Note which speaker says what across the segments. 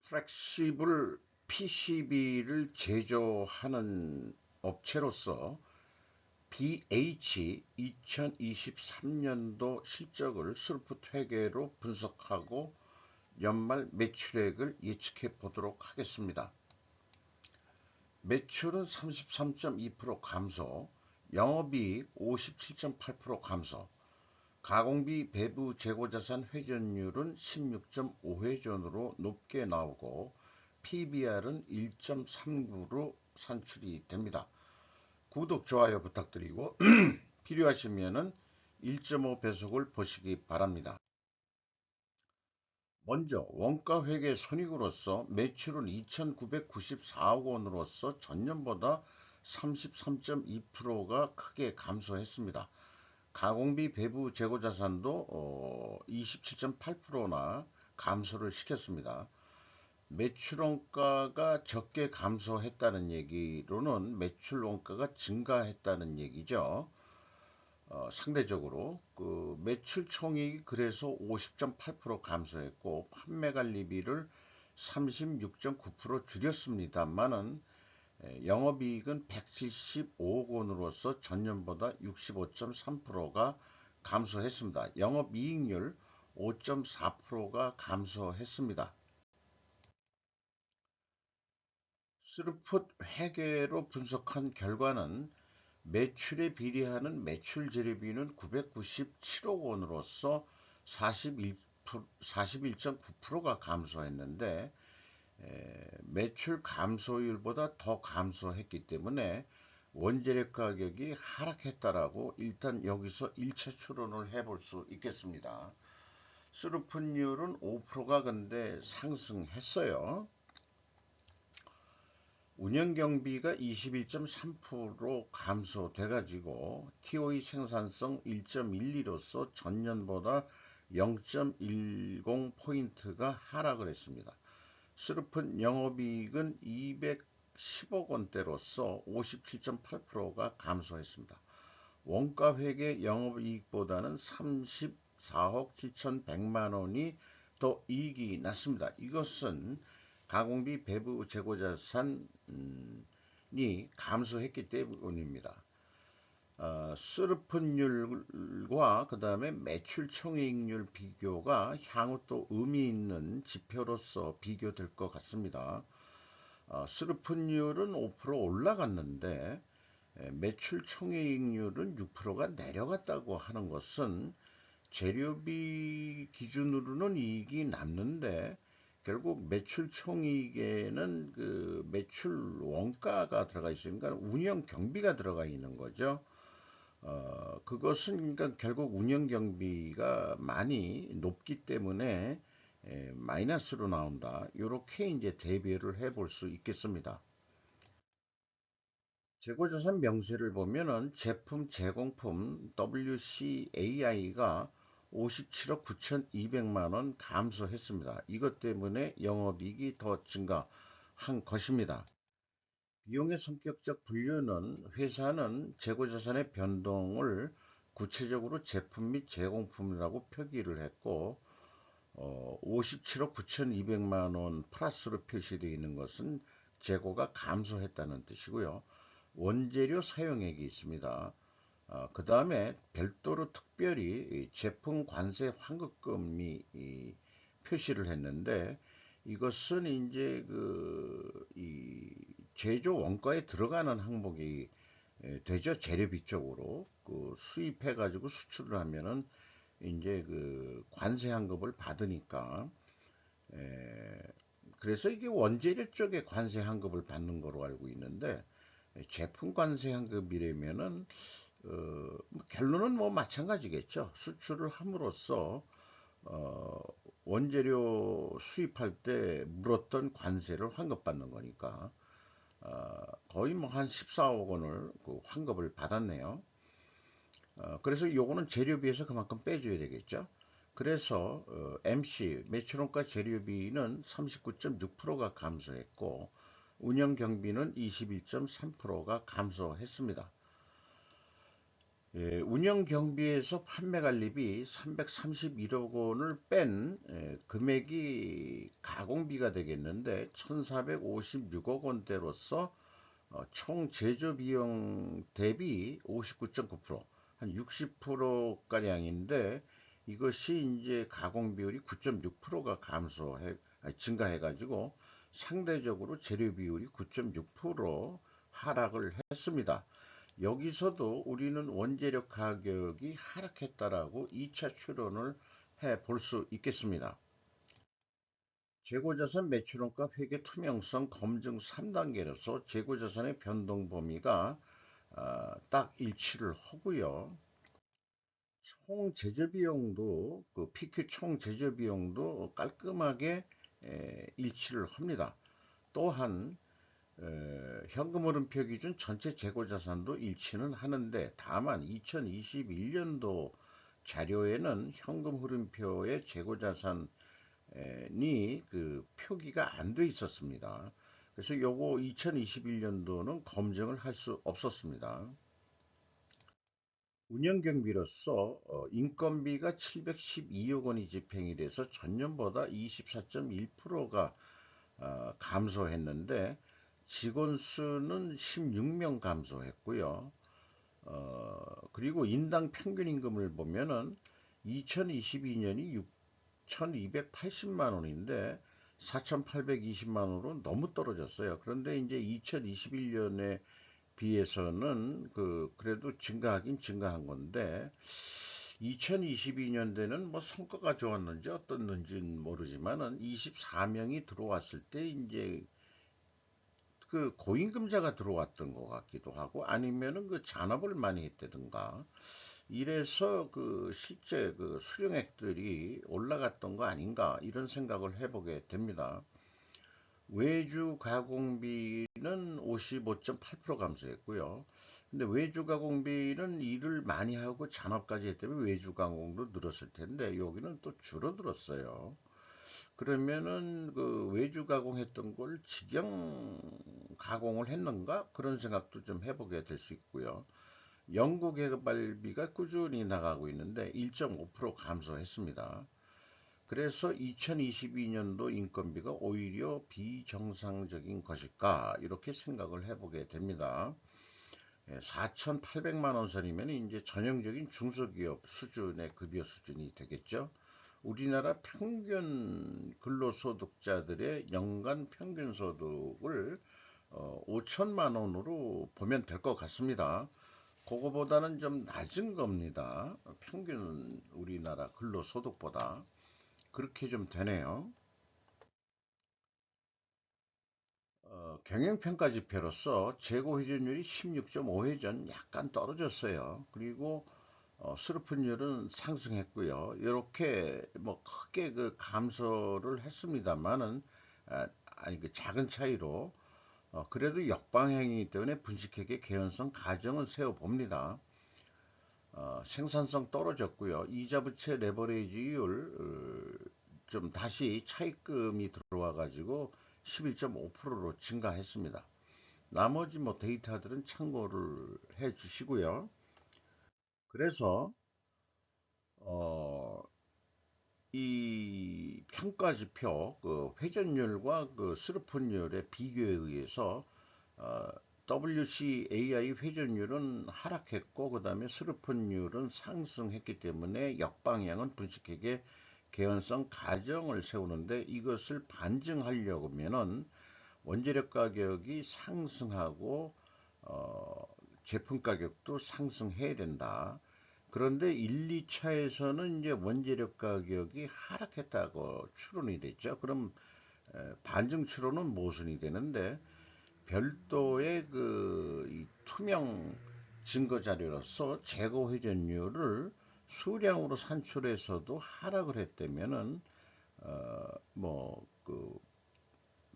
Speaker 1: 플렉시블 PCB를 제조하는 업체로서 BH 2023년도 실적을 스루프트 회계로 분석하고 연말 매출액을 예측해 보도록 하겠습니다. 매출은 33.2% 감소, 영업이익 57.8% 감소, 가공비 배부 재고자산 회전율은 16.5회전으로 높게 나오고 PBR은 1.39로 산출이 됩니다. 구독, 좋아요 부탁드리고 필요하시면 1.5배속을 보시기 바랍니다. 먼저 원가회계 손익으로서 매출은 2,994억 원으로서 전년보다 33.2%가 크게 감소했습니다. 가공비 배부 재고자산도 27.8%나 감소를 시켰습니다. 매출 원가가 적게 감소했다는 얘기로는 매출 원가가 증가했다는 얘기죠. 상대적으로 그 매출 총액이 그래서 50.8% 감소했고 판매관리비를 36.9% 줄였습니다만은 영업이익은 175억 원으로서 전년보다 65.3%가 감소했습니다. 영업이익률 5.4%가 감소했습니다. 스루풋 회계로 분석한 결과는 매출에 비례하는 매출 재료비는 997억 원으로서 41.9%가 감소했는데 매출 감소율보다 더 감소했기 때문에 원재료 가격이 하락했다라고 일단 여기서 1차 추론을 해볼 수 있겠습니다. 스루풋율은 5%가 근데 상승했어요. 운영경비가 21.3% 감소돼가지고 TOE 생산성 1.12로서 전년보다 0.10포인트가 하락을 했습니다. 스루픈 영업이익은 210억 원대로서 57.8%가 감소했습니다. 원가회계 영업이익보다는 34억 7,100만 원이 더 이익이 났습니다. 이것은 가공비 배부 재고자산이 감소했기 때문입니다. 스루픈율과 그 다음에 매출 총이익률 비교가 향후 또 의미 있는 지표로서 비교될 것 같습니다. 스루픈율은 5% 올라갔는데 매출 총이익률은 6%가 내려갔다고 하는 것은 재료비 기준으로는 이익이 남는데 결국 매출 총이익에는 그 매출 원가가 들어가 있으니까 운영 경비가 들어가 있는 거죠. 그것은 그러니까 결국 운영 경비가 많이 높기 때문에 마이너스로 나온다. 이렇게 이제 대비를 해볼 수 있겠습니다. 재고자산 명세를 보면은 제품 제공품 WCAI가 57억 9,200만 원 감소했습니다. 이것 때문에 영업이익이 더 증가한 것입니다. 비용의 성격적 분류는 회사는 재고자산의 변동을 구체적으로 제품 및 제공품이라고 표기를 했고 57억 9,200만 원 플러스로 표시되어 있는 것은 재고가 감소했다는 뜻이고요. 원재료 사용액이 있습니다. 그 다음에 별도로 특별히 제품 관세 환급금이 표시를 했는데 이것은 이제 이 제조 원가에 들어가는 항목이 되죠. 재료비 쪽으로 수입해 가지고 수출을 하면은 이제 관세 환급을 받으니까 그래서 이게 원재료 쪽에 관세 환급을 받는 거로 알고 있는데 제품 관세 환급이라면은 결론은 뭐 마찬가지겠죠. 수출을 함으로써 원재료 수입할 때 물었던 관세를 환급받는 거니까 거의 뭐 한 14억 원을 환급을 받았네요. 그래서 요거는 재료비에서 그만큼 빼줘야 되겠죠. 그래서 MC 매출원가 재료비는 39.6%가 감소했고 운영 경비는 21.3%가 감소했습니다. 예, 운영 경비에서 판매 관리비 331억 원을 뺀 금액이 가공비가 되겠는데 1,456억 원대로서 총 제조 비용 대비 59.9%, 한 60%가량인데 이것이 이제 가공 비율이 9.6%가 증가해가지고 상대적으로 재료 비율이 9.6% 하락을 했습니다. 여기서도 우리는 원재료 가격이 하락했다라고 2차 추론을 해 볼 수 있겠습니다. 재고자산 매출원가 회계 투명성 검증 3단계로서 재고자산의 변동 범위가 딱 일치를 하고요. 총 제조 비용도 그 PQ 총 제조 비용도 깔끔하게 일치를 합니다. 또한 현금 흐름표 기준 전체 재고 자산도 일치는 하는데 다만 2021년도 자료에는 현금 흐름표의 재고 자산이 그 표기가 안 돼 있었습니다. 그래서 요거 2021년도는 검증을 할 수 없었습니다. 운영 경비로서 인건비가 712억 원이 집행이 돼서 전년보다 24.1%가 감소했는데 직원 수는 16명 감소했고요. 그리고 인당 평균 임금을 보면은 2022년이 6,280만 원인데 4,820만 원으로 너무 떨어졌어요. 그런데 이제 2021년에 비해서는 그래도 증가하긴 증가한 건데 2022년대는 뭐 성과가 좋았는지 어떻는지는 모르지만은 24명이 들어왔을 때 이제 그 고임금자가 들어왔던 것 같기도 하고 아니면은 그 잔업을 많이 했다든가 이래서 그 실제 그 수령액들이 올라갔던 거 아닌가 이런 생각을 해보게 됩니다. 외주 가공비는 55.8% 감소했고요. 근데 외주 가공비는 일을 많이 하고 잔업까지 했기 때문에 외주 가공도 늘었을 텐데 여기는 또 줄어들었어요. 그러면은 그 외주 가공했던 걸 직영 가공을 했는가? 그런 생각도 좀 해보게 될 수 있고요. 연구 개발비가 꾸준히 나가고 있는데 1.5% 감소했습니다. 그래서 2022년도 인건비가 오히려 비정상적인 것일까? 이렇게 생각을 해보게 됩니다. 4,800만 원 선이면 이제 전형적인 중소기업 수준의 급여 수준이 되겠죠. 우리나라 평균 근로소득자들의 연간 평균 소득을 5천만 원으로 보면 될 것 같습니다. 그거보다는 좀 낮은 겁니다. 평균 우리나라 근로소득보다. 그렇게 좀 되네요. 경영평가 지표로서 재고 회전율이 16.5회전 약간 떨어졌어요. 그리고 수르픈율은 상승했고요. 이렇게 뭐 크게 그 감소를 했습니다만은 아니 그 작은 차이로 그래도 역방향이기 때문에 분식회계 개연성 가정은 세워 봅니다. 생산성 떨어졌고요. 이자 부채 레버리지율 좀 다시 차입금이 들어와 가지고 11.5%로 증가했습니다. 나머지 뭐 데이터들은 참고를 해 주시고요. 그래서 어, 이 평가지표 그 회전율과 그 스루픈율의 비교에 의해서 어, WCAI 회전율은 하락했고 그 다음에 스루픈율은 상승했기 때문에 역방향은 분식회계 개연성 가정을 세우는데 이것을 반증하려면은 원재료 가격이 상승하고 어, 제품 가격도 상승해야 된다. 그런데 1, 2차에서는 이제 원재료 가격이 하락했다고 추론이 됐죠. 그럼 반증 추론은 모순이 되는데 별도의 이 투명 증거 자료로서 재고 회전율을 수량으로 산출해서도 하락을 했다면은 뭐그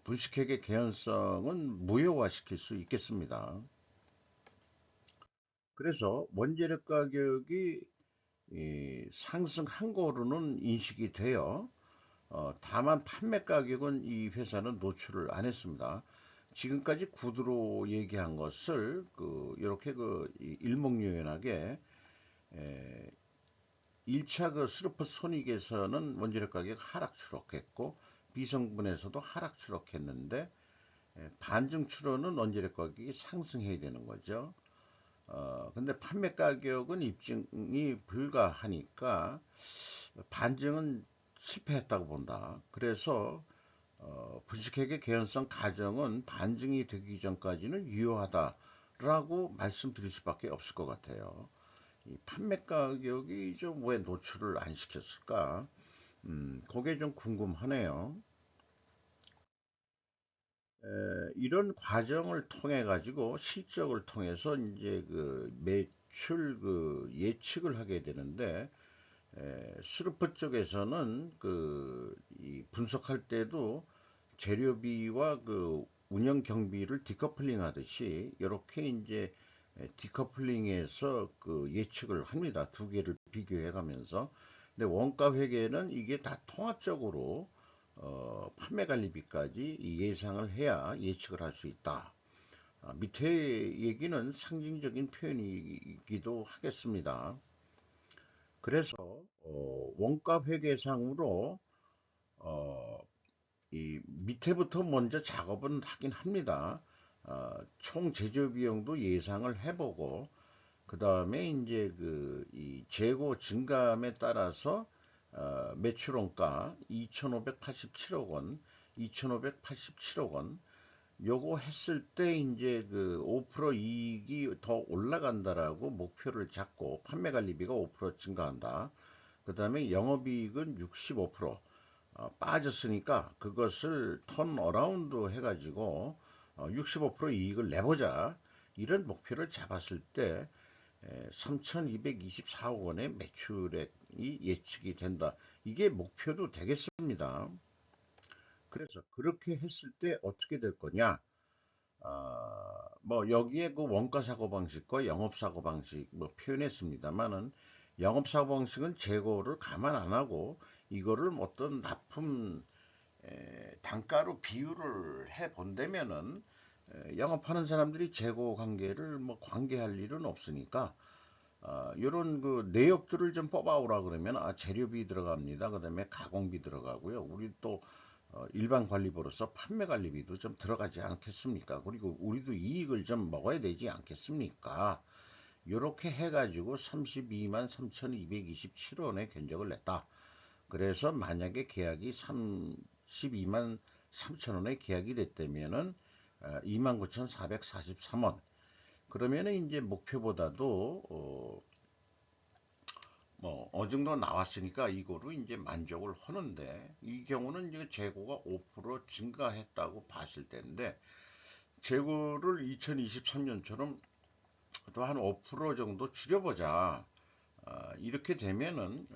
Speaker 1: 분식회계 개연성은 무효화시킬 수 있겠습니다. 그래서 원재료 가격이 상승한 거로는 인식이 돼요. 다만 판매 가격은 이 회사는 노출을 안 했습니다. 지금까지 구두로 얘기한 것을 이렇게 일목요연하게 에, 1차 그 스루퍼 소닉에서는 원재료 가격 하락 추락했고 비성분에서도 하락 추락했는데 반증 추로는 원재료 가격이 상승해야 되는 거죠. 근데 판매 가격은 입증이 불가하니까 반증은 실패했다고 본다. 그래서 분식회계 개연성 가정은 반증이 되기 전까지는 유효하다라고 말씀드릴 수밖에 없을 것 같아요. 이 판매 가격이 좀 왜 노출을 안 시켰을까? 그게 좀 궁금하네요. 이런 과정을 통해 가지고 실적을 통해서 이제 그 매출 그 예측을 하게 되는데 수르프 쪽에서는 그 이 분석할 때도 재료비와 그 운영 경비를 디커플링 하듯이 이렇게 이제 디커플링해서 그 예측을 합니다. 두 개를 비교해 가면서. 근데 원가 회계는 이게 다 통합적으로 판매 관리비까지 예상을 해야 예측을 할 수 있다. 밑에 얘기는 상징적인 표현이기도 하겠습니다. 그래서 원가 회계상으로 어, 이 밑에부터 먼저 작업은 하긴 합니다. 총 제조 비용도 예상을 해보고 그 다음에 이제 그 이 재고 증감에 따라서 매출원가 2,587억 원, 2,587억 원 요거 했을 때 이제 그 5% 이익이 더 올라간다라고 목표를 잡고 판매 관리비가 5% 증가한다. 그 다음에 영업이익은 65% 빠졌으니까 그것을 턴 어라운드 해가지고 65% 이익을 내보자. 이런 목표를 잡았을 때 3,224억 원의 매출액이 예측이 된다. 이게 목표도 되겠습니다. 그래서 그렇게 했을 때 어떻게 될 거냐? 뭐 여기에 그 원가 사고 방식과 영업 사고 방식 뭐 표현했습니다만은 영업 사고 방식은 재고를 감안 안 하고 이거를 어떤 납품 단가로 비율을 해 본다면은 영업하는 사람들이 재고 관계를 뭐 관계할 일은 없으니까 요런 그 내역들을 좀 뽑아오라 그러면 재료비 들어갑니다. 그다음에 가공비 들어가고요. 우리 또 일반 관리비로서 판매 관리비도 좀 들어가지 않겠습니까? 그리고 우리도 이익을 좀 먹어야 되지 않겠습니까? 요렇게 해가지고 32만 3,227원의 견적을 냈다. 그래서 만약에 계약이 32만 3천 원에 계약이 됐다면은 29,443원. 그러면은 이제 목표보다도 뭐 어느 정도 나왔으니까 이거로 이제 만족을 하는데 이 경우는 이제 재고가 5% 증가했다고 봤을 때인데 재고를 2023년처럼 또 한 5% 정도 줄여보자. 이렇게 되면은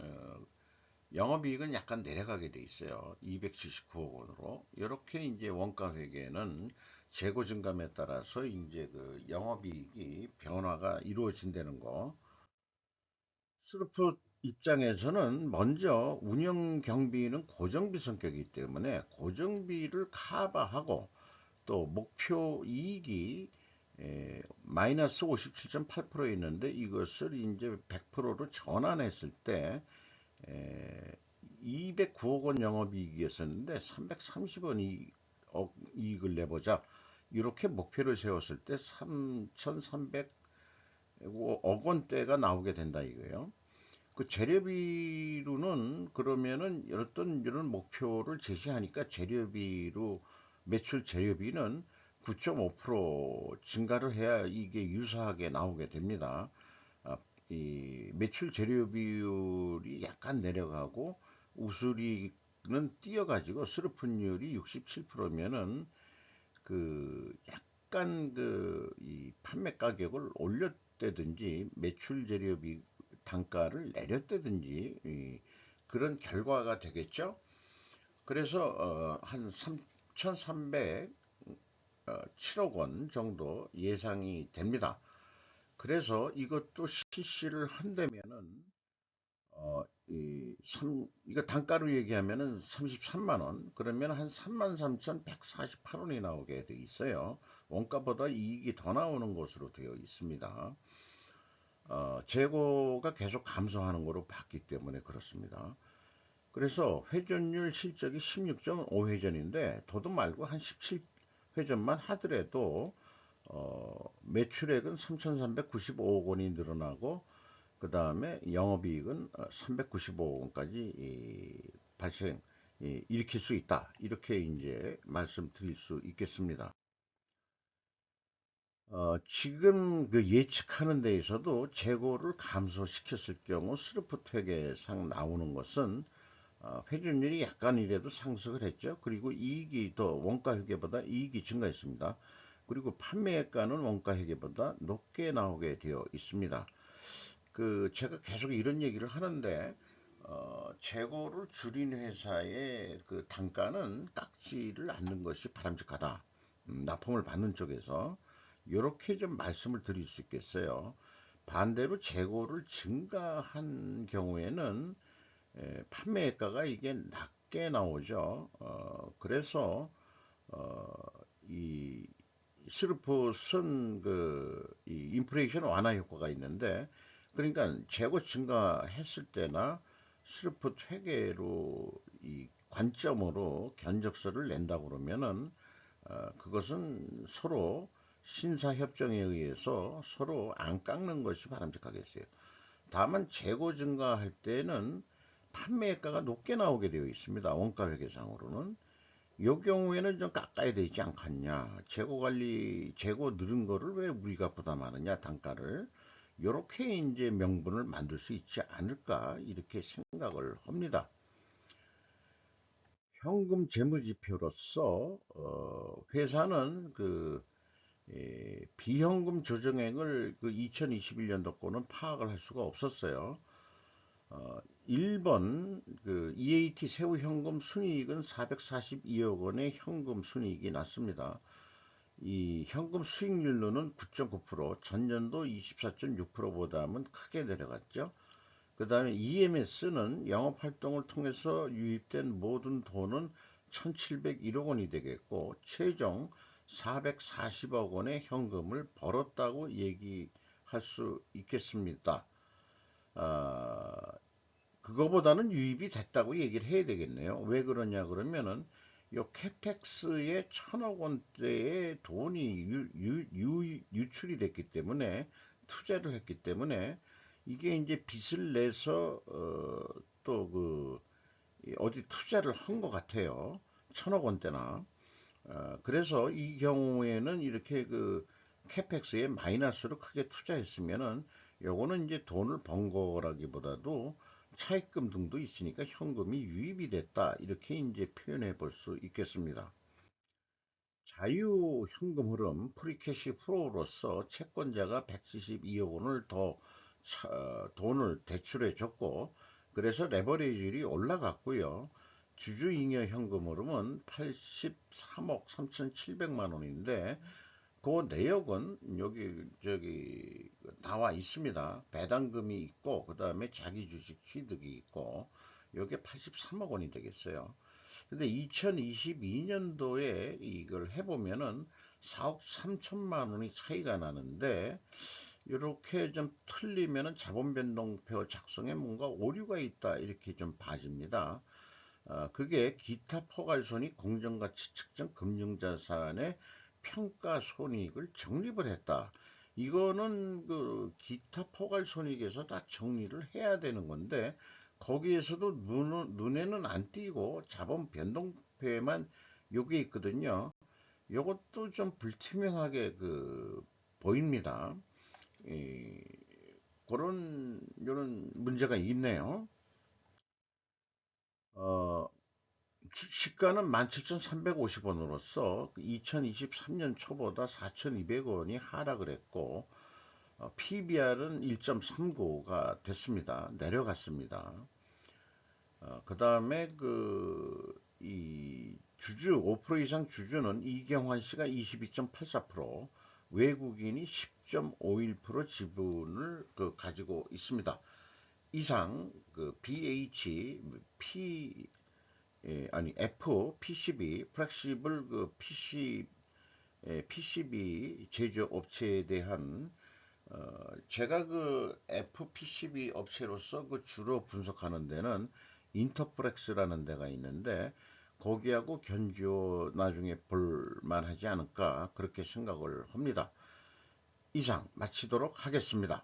Speaker 1: 영업이익은 약간 내려가게 돼 있어요. 279억 원으로. 이렇게 이제 원가 회계는 재고 증감에 따라서 이제 그 영업이익이 변화가 이루어진다는 거. 스루프 입장에서는 먼저 운영 경비는 고정비 성격이기 때문에 고정비를 커버하고 또 목표 이익이 마이너스 57.8% 있는데 이것을 이제 100%로 전환했을 때 209억 원 영업이익이었었는데 330원 이익을 내보자. 이렇게 목표를 세웠을 때 3,300억 원대가 나오게 된다 이거예요. 그 재료비로는 그러면은 어떤 이런 목표를 제시하니까 재료비로 매출 재료비는 9.5% 증가를 해야 이게 유사하게 나오게 됩니다. 이 매출 재료 비율이 약간 내려가고 우수리는 뛰어가지고 수르픈율이 67%면은 그 약간 그 이 판매 가격을 올렸다든지 매출 재료비 단가를 내렸다든지 그런 결과가 되겠죠. 그래서 한 3,307억 원 정도 예상이 됩니다. 그래서 이것도 실시를 한다면은 이거 단가로 얘기하면은 33만 원, 그러면 한 33,148원이 나오게 돼 있어요. 원가보다 이익이 더 나오는 것으로 되어 있습니다. 재고가 계속 감소하는 거로 봤기 때문에 그렇습니다. 그래서 회전율 실적이 16.5회전인데 더도 말고 한 17회전만 하더라도 매출액은 3,395억 원이 늘어나고 그 다음에 영업이익은 395억 원까지 일으킬 수 있다. 이렇게 이제 말씀드릴 수 있겠습니다. 지금 그 예측하는 데에서도 재고를 감소시켰을 경우 스루프트 회계상 나오는 것은 회전율이 약간이라도 상승을 했죠. 그리고 이익이 더 원가 회계보다 이익이 증가했습니다. 그리고 판매가는 원가 회계보다 높게 나오게 되어 있습니다. 그 제가 계속 이런 얘기를 하는데 재고를 줄인 회사의 그 단가는 깎지를 않는 것이 바람직하다. 납품을 받는 쪽에서 이렇게 좀 말씀을 드릴 수 있겠어요. 반대로 재고를 증가한 경우에는 판매가가 이게 낮게 나오죠. 그래서 어, 이 스루폿은 이 인플레이션 완화 효과가 있는데 그러니까 재고 증가했을 때나 스루폿 회계로 이 관점으로 견적서를 낸다 그러면은 그것은 서로 신사협정에 의해서 서로 안 깎는 것이 바람직하겠어요. 다만 재고 증가할 때는 판매가가 높게 나오게 되어 있습니다. 원가 회계상으로는. 이 경우에는 좀 깎아야 되지 않겠냐. 재고 관리, 재고 늘은 거를 왜 우리가 부담하느냐, 단가를. 이렇게 이제 명분을 만들 수 있지 않을까, 이렇게 생각을 합니다. 현금 재무지표로서, 회사는 비현금 조정액을 그 2021년도 거는 파악을 할 수가 없었어요. 1번 EAT 세후 현금 순이익은 442억 원의 현금 순이익이 났습니다. 이 현금 수익률로는 9.9%, 전년도 24.6%보다는 크게 내려갔죠. 그 다음에 EMS는 영업활동을 통해서 유입된 모든 돈은 1,701억 원이 되겠고, 최종 440억 원의 현금을 벌었다고 얘기할 수 있겠습니다. 아, 그거보다는 유입이 됐다고 얘기를 해야 되겠네요. 왜 그러냐 그러면은 요 캐펙스에 1,000억 원대의 돈이 유출이 됐기 때문에 투자를 했기 때문에 이게 이제 빚을 내서 또그 어디 투자를 한 것 같아요. 1,000억 원대나. 그래서 이 경우에는 이렇게 그 캐펙스에 마이너스로 크게 투자했으면은 요거는 이제 돈을 번 거라기보다도 차입금 등도 있으니까 현금이 유입이 됐다. 이렇게 이제 표현해 볼 수 있겠습니다. 자유 현금 흐름 프리캐시 프로로서 채권자가 172억 원을 더 돈을 대출해 줬고 그래서 레버리지율이 올라갔고요. 주주잉여 현금 흐름은 83억 3,700만 원인데 그 내역은 여기 저기 나와 있습니다. 배당금이 있고 그다음에 자기 주식 취득이 있고 이게 83억 원이 되겠어요. 근데 2022년도에 이걸 해보면은 4억 3천만 원이 차이가 나는데 이렇게 좀 틀리면은 자본 변동표 작성에 뭔가 오류가 있다 이렇게 좀 봐집니다. 그게 기타 포괄손익 공정가치 측정 금융자산의 평가 손익을 정립을 했다. 이거는 그 기타 포괄손익에서 다 정리를 해야 되는 건데 거기에서도 눈에는 안 띄고 자본 변동표에만 요게 있거든요. 요것도 좀 불투명하게 보입니다. 이, 그런 요런 문제가 있네요. 어, 시가는 17,350원으로서 2023년 초보다 4,200원이 하락을 했고 PBR은 1.39가 됐습니다. 내려갔습니다. 그 다음에 이 주주 5% 이상 주주는 이경환 씨가 22.84%, 외국인이 10.51% 지분을 가지고 있습니다. 이상 BH, P 아니 F, PCB, 플렉시블 PC, PCB 제조 업체에 대한 제가 그 FPCB 업체로서 그 주로 분석하는 데는 인터프렉스라는 데가 있는데 거기하고 견주어 나중에 볼 만하지 않을까 그렇게 생각을 합니다. 이상 마치도록 하겠습니다.